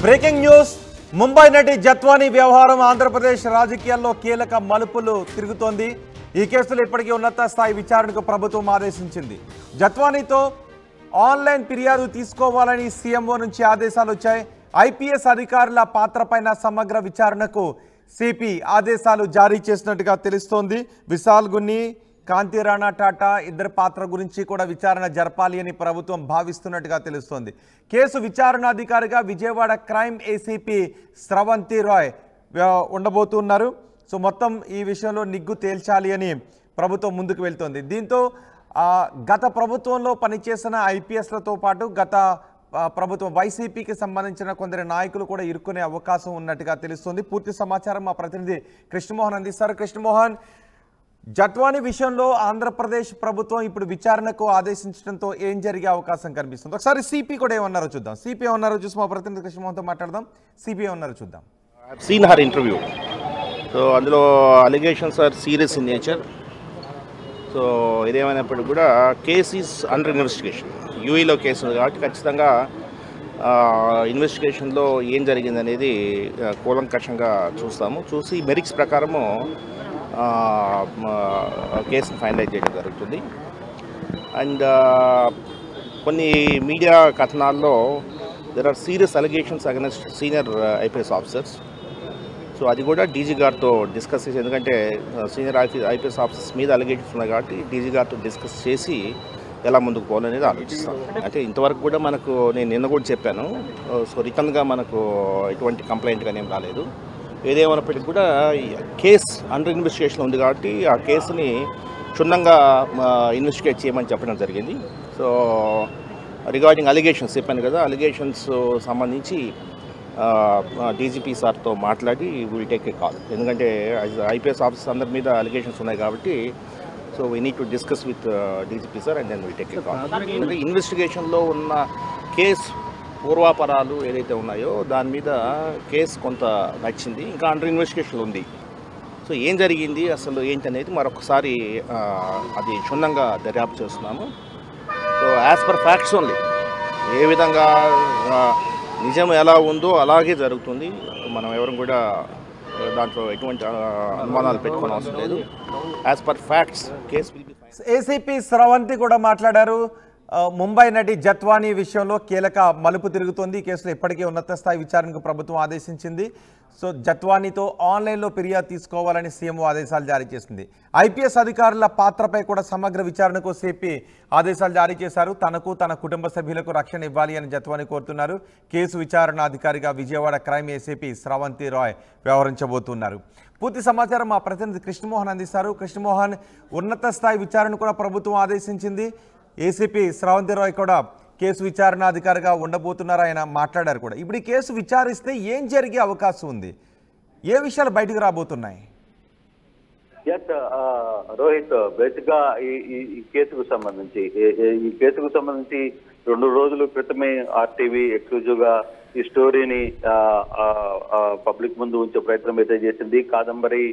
Breaking news Mumbai నటి జత్వానీ వ్యవహారం ఆంధ్రప్రదేశ్ రాజకీయాల్లో కీలక మలుపులు తిరుగుతోంది. ఈ కేసులో ఇప్పటికీ ఉన్నత స్థాయి విచారణకు ప్రభుత్వం ఆదేశించింది. జత్వానీతో ఆన్లైన్ ఫిర్యాదు తీసుకోవాలని సీఎంఓ నుంచి ఆదేశాలు వచ్చాయి. ఐపీఎస్ అధికారుల పాత్రపైన సమగ్ర విచారణకు సిపి ఆదేశాలు జారీ చేసినట్టుగా తెలుస్తోంది. విశాల్ గున్ని, కాంతి రాణా టాటా ఇద్దరి పాత్ర గురించి కూడా విచారణ జరపాలి అని ప్రభుత్వం భావిస్తున్నట్టుగా తెలుస్తోంది. కేసు విచారణాధికారిగా విజయవాడ క్రైమ్ ఏసీపీ స్రవంతి రాయ్ ఉండబోతున్నారు. సో మొత్తం ఈ విషయంలో నిగ్గు తేల్చాలి అని ప్రభుత్వం ముందుకు వెళ్తోంది. దీంతో గత ప్రభుత్వంలో పనిచేసిన ఐపీఎస్లతో పాటు గత ప్రభుత్వం వైసీపీకి సంబంధించిన కొందరు నాయకులు కూడా ఇరుక్కునే అవకాశం ఉన్నట్టుగా తెలుస్తుంది. పూర్తి సమాచారం మా ప్రతినిధి కృష్ణమోహన్ అందిస్తారు. కృష్ణమోహన్, జత్వానీ విషయంలో ఆంధ్రప్రదేశ్ ప్రభుత్వం ఇప్పుడు విచారణకు ఆదేశించడంతో ఏం జరిగే అవకాశం కనిపిస్తుంది? ఒకసారి సిపి కూడా ఏమన్నారో చూద్దాం. సిపి ఏమన్నారో చూసి మా ప్రతినిధి కృష్ణమోహన్తో మాట్లాడదాం. సిపి ఏమన్నారో చూద్దాం. Seen her interview. సో అందులో allegations are serious in nature. So ఇదేమైనప్పటికీ కూడా కేస్ ఈజ్ అండర్ ఇన్వెస్టిగేషన్. యూఏలో కేసు ఉంది కాబట్టి ఖచ్చితంగా ఇన్వెస్టిగేషన్లో ఏం జరిగింది అనేది కూలంకషంగా చూసి మెరిట్స్ ప్రకారము కేసును ఫైనలైజ్ చేయడం జరుగుతుంది. అండ్ కొన్ని మీడియా కథనాల్లో there are serious allegations against senior IPS officers. So అది కూడా డీజీ గారితో డిస్కస్ చేసి, ఎందుకంటే సీనియర్ ఐపీఎస్ ఆఫీసర్స్ మీద అలిగేషన్స్ ఉన్నాయి కాబట్టి డీజీ గారితో డిస్కస్ చేసి ఎలా ముందుకు పోవాలనేది ఆలోచిస్తాం. అంటే ఇంతవరకు కూడా మనకు నేను నిన్న కూడా చెప్పాను, సో రిటర్న్గా మనకు ఎటువంటి కంప్లైంట్ కానీ ఏం రాలేదు. ఏదేమైనప్పటికీ కూడా కేస్ అండర్ ఇన్వెస్టిగేషన్ ఉంది కాబట్టి ఆ కేసుని క్షుణ్ణంగా ఇన్వెస్టిగేట్ చేయమని చెప్పడం జరిగింది. సో రిగార్డింగ్ అలిగేషన్స్ చెప్పాను కదా, అలిగేషన్స్ సంబంధించి డీజీపీ సార్తో మాట్లాడి విల్ టేక్ ఏ కాల్. ఎందుకంటే ఐపీఎస్ ఆఫీసర్స్ అందరి మీద అలిగేషన్స్ ఉన్నాయి కాబట్టి so we need to discuss with DGP sir and then will take a call. అంటే ఇన్వెస్టిగేషన్లో ఉన్న కేసు పూర్వాపరాలు ఏదైతే ఉన్నాయో దాని మీద కేసు కొంత నచ్చింది, ఇంకా అండర్ ఇన్వెస్టిగేషన్ ఉంది. సో ఏం జరిగింది అసలు ఏంటనేది మరొకసారి అది క్షుణ్ణంగా దర్యాప్తు చేస్తున్నాము. So as per facts only, ఏ విధంగా నిజం ఎలా ఉందో అలాగే జరుగుతుంది. మనం ఎవరు కూడా దాంట్లో ఎటువంటి అనుమానాలు పెట్టుకోని అవసరం లేదు. As per facts case will be fine. ACP Sravanthi కూడా మాట్లాడారు. ముంబై నటి జత్వానీ విషయంలో కీలక మలుపు తిరుగుతోంది. ఈ కేసులో ఇప్పటికే ఉన్నత స్థాయి విచారణకు ప్రభుత్వం ఆదేశించింది. సో జత్వానీతో ఆన్లైన్లో ఫిర్యాదు తీసుకోవాలని సీఎంఓ ఆదేశాలు జారీ చేసింది. ఐపీఎస్ అధికారుల పాత్రపై కూడా సమగ్ర విచారణకు సిపి ఆదేశాలు జారీ చేశారు. తనకు తన కుటుంబ సభ్యులకు రక్షణ ఇవ్వాలి అని జత్వానీ కోరుతున్నారు. కేసు విచారణ అధికారిగా విజయవాడ క్రైమ్ ఏసీపీ స్రవంతి రాయ్ వ్యవహరించబోతున్నారు. పూర్తి సమాచారం మా ప్రతినిధి కృష్ణమోహన్ అందిస్తారు. కృష్ణమోహన్, ఉన్నత స్థాయి విచారణ కూడా ప్రభుత్వం ఆదేశించింది. ఏసీపీ స్రవంతి రాయ్ కూడా కేసు విచారణ అధికారిగా ఉండబోతున్నారు. ఆయన మాట్లాడారు కూడా. ఇప్పుడు ఈ కేసు విచారిస్తే ఏం జరిగే అవకాశం ఉంది? ఏ విషయాలు బయటకు రాబోతున్నాయి? రోహిత్, బేసిక్ గా ఈ కేసుకు సంబంధించి 2 రోజుల క్రితమే ఆర్టీవీ ఎక్స్క్లూజివ్ గా ఈ స్టోరీని పబ్లిక్ ముందు ఉంచే ప్రయత్నం అయితే చేసింది. కాదంబరి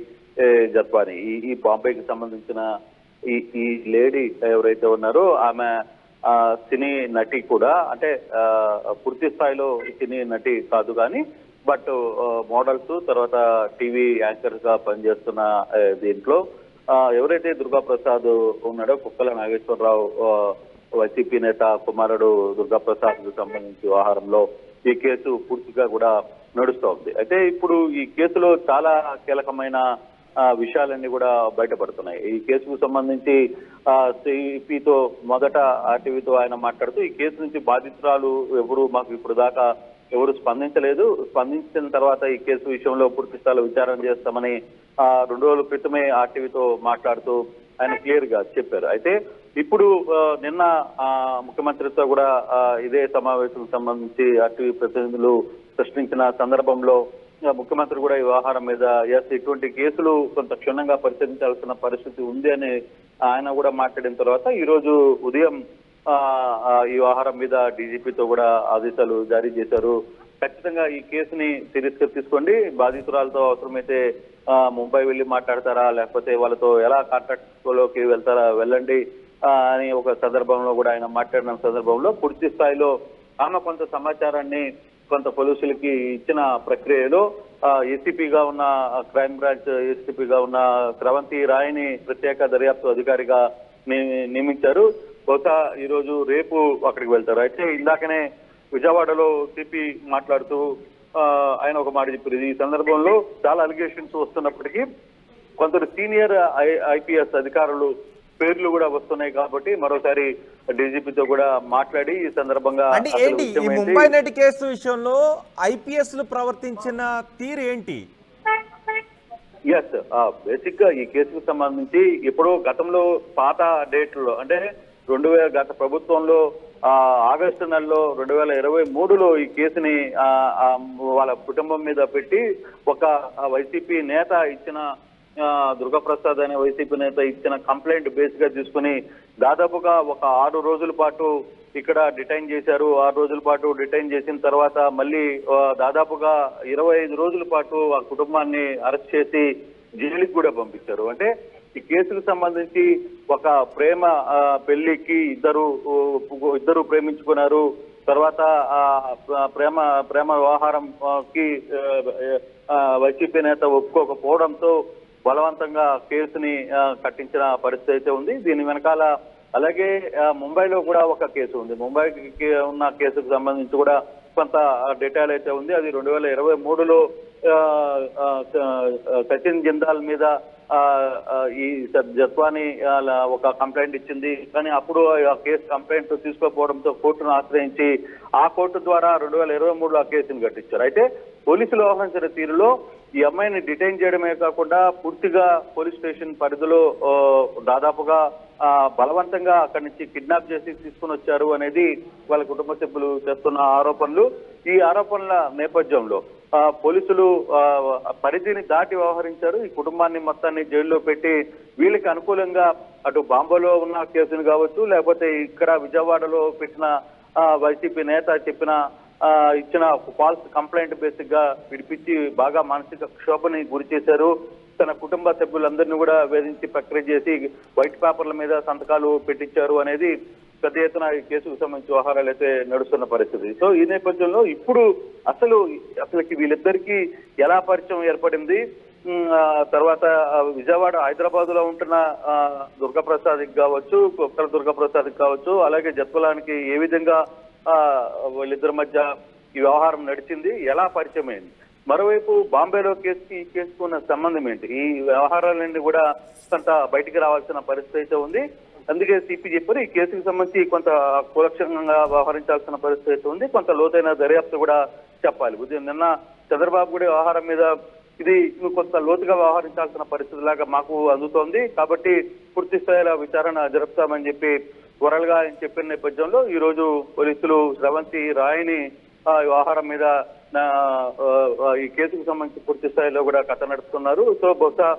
జత్వానీ, ఈ బాంబేకి సంబంధించిన ఈ లేడీ ఎవరైతే ఉన్నారో ఆమె సినీ నటి కూడా, అంటే పూర్తి స్థాయిలో సినీ నటి కాదు కానీ బట్ మోడల్స్, తర్వాత టీవీ యాంకర్స్ గా పనిచేస్తున్న దీంట్లో ఎవరైతే దుర్గాప్రసాద్ ఉన్నాడో, కుక్కల నాగేశ్వరరావు వైసీపీ నేత కుమారుడు దుర్గాప్రసాద్ కు సంబంధించి వ్యవహారంలో ఈ కేసు పూర్తిగా కూడా నడుస్తూ ఉంది. అయితే ఇప్పుడు ఈ కేసులో చాలా కీలకమైన విషయాలన్నీ కూడా బయటపడుతున్నాయి. ఈ కేసుకు సంబంధించి సిపితో మొదట ఆర్టీవీతో ఆయన మాట్లాడుతూ ఈ కేసు నుంచి బాధితురాలు ఎవరు మాకు ఇప్పుడు దాకా ఎవరు స్పందించలేదు, స్పందించిన తర్వాత ఈ కేసు విషయంలో పూర్తి స్థాయిలో విచారణ చేస్తామని 2 రోజుల క్రితమే ఆర్టీవీతో మాట్లాడుతూ ఆయన క్లియర్ గా చెప్పారు. అయితే ఇప్పుడు నిన్న ముఖ్యమంత్రితో కూడా ఇదే సమావేశం సంబంధించి ఆర్టీవీ ప్రతినిధులు ప్రశ్నించిన సందర్భంలో ముఖ్యమంత్రి కూడా ఈ వ్యవహారం మీద ఇటువంటి కేసులు కొంత క్షుణ్ణంగా పరిశీలించాల్సిన పరిస్థితి ఉంది అని ఆయన కూడా మాట్లాడిన తర్వాత ఈ రోజు ఉదయం ఈ వ్యవహారం మీద డీజీపీతో కూడా ఆదేశాలు జారీ చేశారు. ఖచ్చితంగా ఈ కేసుని సీరియస్ గా తీసుకోండి, బాధితురాలతో అవసరమైతే ముంబై వెళ్ళి మాట్లాడతారా, లేకపోతే వాళ్ళతో ఎలా కాంటాక్ట్ లోకి వెళ్ళండి అని ఒక సందర్భంలో కూడా ఆయన మాట్లాడిన సందర్భంలో పూర్తి స్థాయిలో ఆమె కొంత సమాచారాన్ని కొంత పోలీసులకి ఇచ్చిన ప్రక్రియలో ఏసీపీగా ఉన్న క్రైమ్ బ్రాంచ్ ఏసీపీగా ఉన్న స్రవంతి రాయ్ని ప్రత్యేక దర్యాప్తు అధికారిగా నియమించారు. బహుశా ఈరోజు రేపు అక్కడికి వెళ్తారు. అయితే ఇందాకనే విజయవాడలో సిపి మాట్లాడుతూ ఆయన ఒక మాట చెప్పారు. ఈ సందర్భంలో చాలా అలిగేషన్స్ వస్తున్నప్పటికీ కొందరు సీనియర్ ఐపీఎస్ అధికారులు పేర్లు కూడా వస్తున్నాయి కాబట్టి మరోసారి డీజీపీతో కూడా మాట్లాడి ఈ సందర్భంగా ముంబై నటి కేసు విషయంలో ఐపీఎస్లు ప్రవర్తించిన తీరు ఏంటి? ఎస్, బేసిక్ గా ఈ కేసుకు సంబంధించి ఎప్పుడో గతంలో పాత డేట్లో అంటే గత ప్రభుత్వంలో ఆగస్టు నెలలో 2023లో ఈ కేసుని వాళ్ళ కుటుంబం మీద పెట్టి ఒక వైసీపీ నేత ఇచ్చిన దుర్గాప్రసాద్ అనే వైసీపీ నేత ఇచ్చిన కంప్లైంట్ బేస్ గా తీసుకుని దాదాపుగా ఒక 6 రోజుల పాటు ఇక్కడ డిటైన్ చేశారు. 6 రోజుల పాటు డిటైన్ చేసిన తర్వాత మళ్ళీ దాదాపుగా 25 రోజుల పాటు ఆ కుటుంబాన్ని అరెస్ట్ చేసి జైలుకి కూడా పంపించారు. అంటే ఈ కేసుకు సంబంధించి ఒక ప్రేమ పెళ్లికి ఇద్దరు ప్రేమించుకున్నారు. తర్వాత ప్రేమ వ్యవహారంకి వైసీపీ నేత ఒప్పుకోకపోవడంతో బలవంతంగా కేసుని కట్టించిన పరిస్థితి అయితే ఉంది. దీని వెనకాల అలాగే ముంబైలో కూడా ఒక కేసు ఉంది. ముంబైకి ఉన్న కేసుకు సంబంధించి కూడా కొంత డీటెయిల్ అయితే ఉంది. అది 2023లో సచిన్ జిందాల్ మీద ఈ జత్వాని ఒక కంప్లైంట్ ఇచ్చింది. కానీ అప్పుడు ఆ కేసు కంప్లైంట్ తీసుకోకపోవడంతో కోర్టును ఆశ్రయించి ఆ కోర్టు ద్వారా 2023లో ఆ కేసును కట్టించారు. అయితే పోలీసులు వ్యవహరించిన తీరులో ఈ అమ్మాయిని డిటైన్ చేయడమే కాకుండా పూర్తిగా పోలీస్ స్టేషన్ పరిధిలో దాదాపుగా బలవంతంగా అక్కడి నుంచి కిడ్నాప్ చేసి తీసుకుని వచ్చారు అనేది వాళ్ళ కుటుంబ సభ్యులు చేస్తున్న ఆరోపణలు. ఈ ఆరోపణల నేపథ్యంలో పోలీసులు పరిధిని దాటి వ్యవహరించారు. ఈ కుటుంబాన్ని మొత్తాన్ని జైల్లో పెట్టి వీళ్ళకి అనుకూలంగా అటు బాంబేలో ఉన్న కేసును కావచ్చు, లేకపోతే ఇక్కడ విజయవాడలో పెట్టిన వైసీపీ నేత ఇచ్చిన ఫాల్స్ కంప్లైంట్ బేసిక్ గా విడిపించి బాగా మానసిక క్షోభని గురి చేశారు. తన కుటుంబ సభ్యులందరినీ కూడా వేధించి ప్రక్రియ చేసి వైట్ పేపర్ల మీద సంతకాలు పెట్టించారు అనేది పెద్ద ఎత్తున ఈ కేసుకు సంబంధించి వ్యవహారాలు అయితే నడుస్తున్న పరిస్థితి. సో ఈ నేపథ్యంలో ఇప్పుడు అసలుకి వీళ్ళిద్దరికీ ఎలా పరిచయం ఏర్పడింది, తర్వాత విజయవాడ హైదరాబాద్ లో ఉంటున్న దుర్గాప్రసాద్కి కావచ్చు, కుక్కల దుర్గాప్రసాద్కి కావచ్చు, అలాగే జత్వలానికి ఏ విధంగా వీళ్ళిద్దరి మధ్య ఈ వ్యవహారం నడిచింది, ఎలా పరిచయం అయింది, మరోవైపు బాంబేలో ఈ కేసుకు ఉన్న సంబంధం ఏంటి, ఈ వ్యవహారాలన్నీ కూడా కొంత బయటికి రావాల్సిన పరిస్థితి అయితే ఉంది. అందుకే సిపి చెప్పారు ఈ కేసుకు సంబంధించి కొంత కులక్షణంగా వ్యవహరించాల్సిన పరిస్థితి అయితే ఉంది. కొంత లోతైన దర్యాప్తు కూడా చెప్పాలి. నిన్న చంద్రబాబు కూడా వ్యవహారం మీద ఇది కొంత లోతుగా వ్యవహరించాల్సిన పరిస్థితి లాగా మాకు అందుతోంది. కాబట్టి పూర్తి స్థాయిలో విచారణ జరుపుతామని చెప్పి త్వరగా ఆయన చెప్పిన నేపథ్యంలో ఈ రోజు పోలీసులు స్రవంతి రాయ్ని వ్యవహారం మీద ఈ కేసుకు సంబంధించి పూర్తి స్థాయిలో కూడా కథ నడుపుతున్నారు. సో బహుశా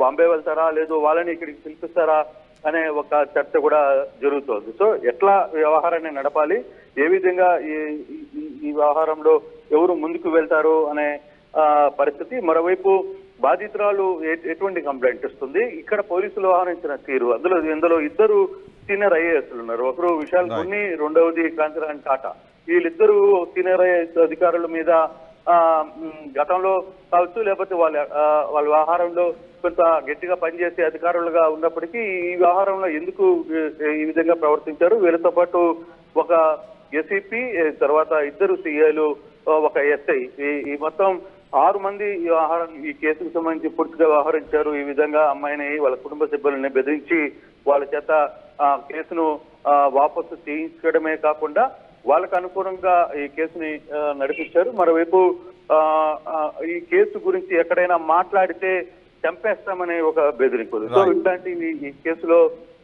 బాంబే వెళ్తారా, లేదు వాళ్ళని ఇక్కడికి పిలిపిస్తారా అనే ఒక చర్చ కూడా జరుగుతోంది. సో ఎట్లా వ్యవహారాన్ని నడపాలి, ఏ విధంగా ఈ వ్యవహారంలో ఎవరు ముందుకు వెళ్తారు అనే పరిస్థితి. మరోవైపు బాధితురాలు ఎటువంటి కంప్లైంట్ ఇస్తుంది, ఇక్కడ పోలీసులు వ్యవహరించిన తీరు, ఇందులో ఇద్దరు సీనియర్ ఐఏఎస్లు ఉన్నారు. ఒకరు విశాల్ కొన్ని, రెండవది కాంతిరాణి టాటా. వీళ్ళిద్దరూ సీనియర్ ఐఏఎస్ అధికారుల మీద గతంలో కావచ్చు, లేకపోతే వాళ్ళ వ్యవహారంలో కొంత గట్టిగా పనిచేసే అధికారులుగా ఉన్నప్పటికీ ఈ వ్యవహారంలో ఎందుకు ఈ విధంగా ప్రవర్తించారు, వీళ్ళతో పాటు ఒక ఎస్ఈపీ, తర్వాత ఇద్దరు సిఐలు, ఒక ఎస్ఐ, ఈ మొత్తం 6 మంది ఈ కేసుకు సంబంధించి పూర్తిగా వ్యవహరించారు. ఈ విధంగా అమ్మాయిని వాళ్ళ కుటుంబ సభ్యులని బెదిరించి వాళ్ళ చేత కేసును వాపసు చేయించడమే కాకుండా వాళ్ళకు అనుకూలంగా ఈ కేసుని నడిపించారు. మరోవైపు ఈ కేసు గురించి ఎక్కడైనా మాట్లాడితే చంపేస్తామనే ఒక బెదిరింపు. సో ఇట్లాంటి ఈ కేసులో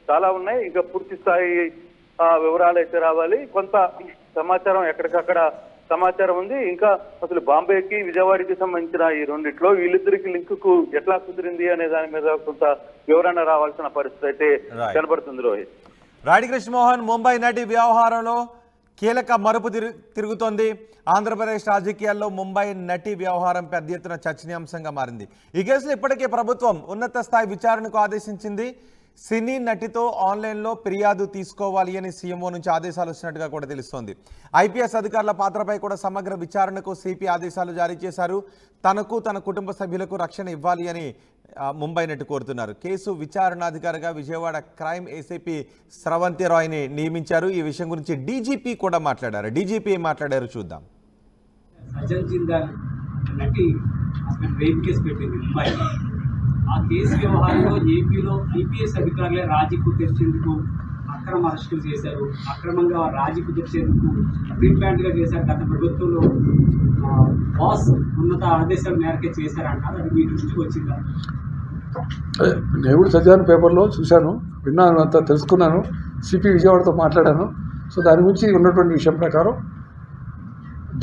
చాలా ఉన్నాయి. ఇంకా పూర్తి స్థాయి వివరాలు అయితే రావాలి. కొంత సమాచారం ఎక్కడికక్కడ సమాచారం ఉంది. ఇంకా అసలు బాంబేకి విజయవాడకి సంబంధించిన ఈ రెండిట్లో వీళ్ళిద్దరికి లింకుకు ఎట్లా కుదిరింది అనే దాని మీద కొంత వివరణ రావాల్సిన పరిస్థితి అయితే కనబడుతుంది. రోహిత్, రాడి కృష్ణమోహన్, ముంబై నటి వ్యవహారంలో కీలక మలుపు తిరుగుతోంది. ఆంధ్రప్రదేశ్ రాజకీయాల్లో ముంబై నటి వ్యవహారం పెద్ద ఎత్తున చర్చనీయాంశంగా మారింది. ఈ కేసులో ఇప్పటికే ప్రభుత్వం ఉన్నత స్థాయి విచారణకు ఆదేశించింది. సినీ నటితో ఆన్లైన్లో ఫిర్యాదు తీసుకోవాలి అని సీఎంఓ నుంచి ఆదేశాలు వచ్చినట్టుగా కూడా తెలుస్తోంది. ఐపీఎస్ అధికారుల పాత్రపై కూడా సమగ్ర విచారణకు సిపి ఆదేశాలు జారీ చేశారు. తనకు తన కుటుంబ సభ్యులకు రక్షణ ఇవ్వాలి అని ముంబై నటి కోరుతున్నారు. కేసు విచారణాధికారిగా విజయవాడ క్రైమ్ ఏసీపీ స్రవంతి రాయ్ని నియమించారు. ఈ విషయం గురించి డీజీపీ కూడా మాట్లాడారు. డీజీపీ ఏం మాట్లాడారు చూద్దాం. సజ్జన్ జిందాల్ నటి రేప్ కేసు పెట్టింది ముంబై. ఆ కేసు వ్యవహారంలో ఏపీలో ఐపీఎస్ అధికారులే రాజీ కుదిర్చేందుకు అక్రమ అరెస్టులు చేశారు. అక్రమంగా రాజీ కుదిర్చేందుకు ప్రీప్లాంట్గా చేశారు. గత ప్రభుత్వంలో బాస్ ఉన్నత ఆదేశాల మేరకే చేశారంటారు. అది మీ దృష్టికి వచ్చిందా? నేను కూడా సజ్జాన్ పేపర్లో చూశాను, విన్నాను, అంతా తెలుసుకున్నాను. సిపి విజయవాడతో మాట్లాడాను. సో దాని గురించి ఉన్నటువంటి విషయం ప్రకారం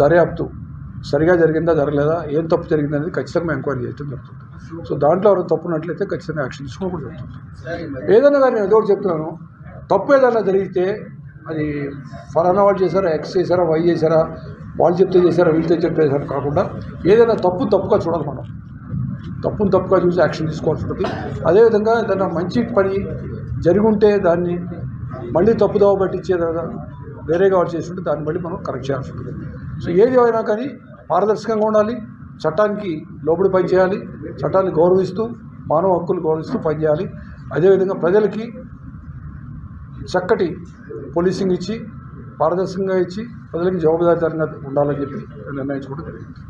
దర్యాప్తు సరిగా జరిగిందా జరగలేదా, ఏం తప్పు జరిగింది అనేది ఖచ్చితంగా ఎంక్వైరీ చేయడం జరుగుతుంది. సో దాంట్లో ఎవరు తప్పు ఉన్నట్లయితే ఖచ్చితంగా యాక్షన్ తీసుకోవడం కూడా జరుగుతుంది. ఏదైనా కానీ నేను ఏదో చెప్తున్నాను, తప్పు ఏదైనా జరిగితే అది ఫలానా వాళ్ళు చేశారా, ఎక్స్ చేశారా, వై చేశారా, వాళ్ళు చెప్తే చేశారా, వీళ్ళతో చెప్తే చేశారా కాకుండా ఏదైనా తప్పుగా చూడాలి. మనం తప్పుగా చూసి యాక్షన్ తీసుకోవాల్సి ఉంటుంది. అదేవిధంగా ఏదైనా మంచి పని జరిగి ఉంటే దాన్ని మళ్ళీ తప్పుదోవ పట్టించే వేరేగా వాళ్ళు చేస్తుంటే దాన్ని బట్టి మనం కరెక్ట్ చేయాల్సి ఉంటుంది. సో ఏది అయినా కానీ పారదర్శకంగా ఉండాలి, చట్టానికి లోబడి పనిచేయాలి, చట్టాన్ని గౌరవిస్తూ మానవ హక్కులు గౌరవిస్తూ పనిచేయాలి. అదేవిధంగా ప్రజలకి చక్కటి పోలీసింగ్ ఇచ్చి పారదర్శకంగా ఇచ్చి ప్రజలకి జవాబుదారీతనంగా ఉండాలని చెప్పి నిర్ణయించుకోవడం జరిగింది.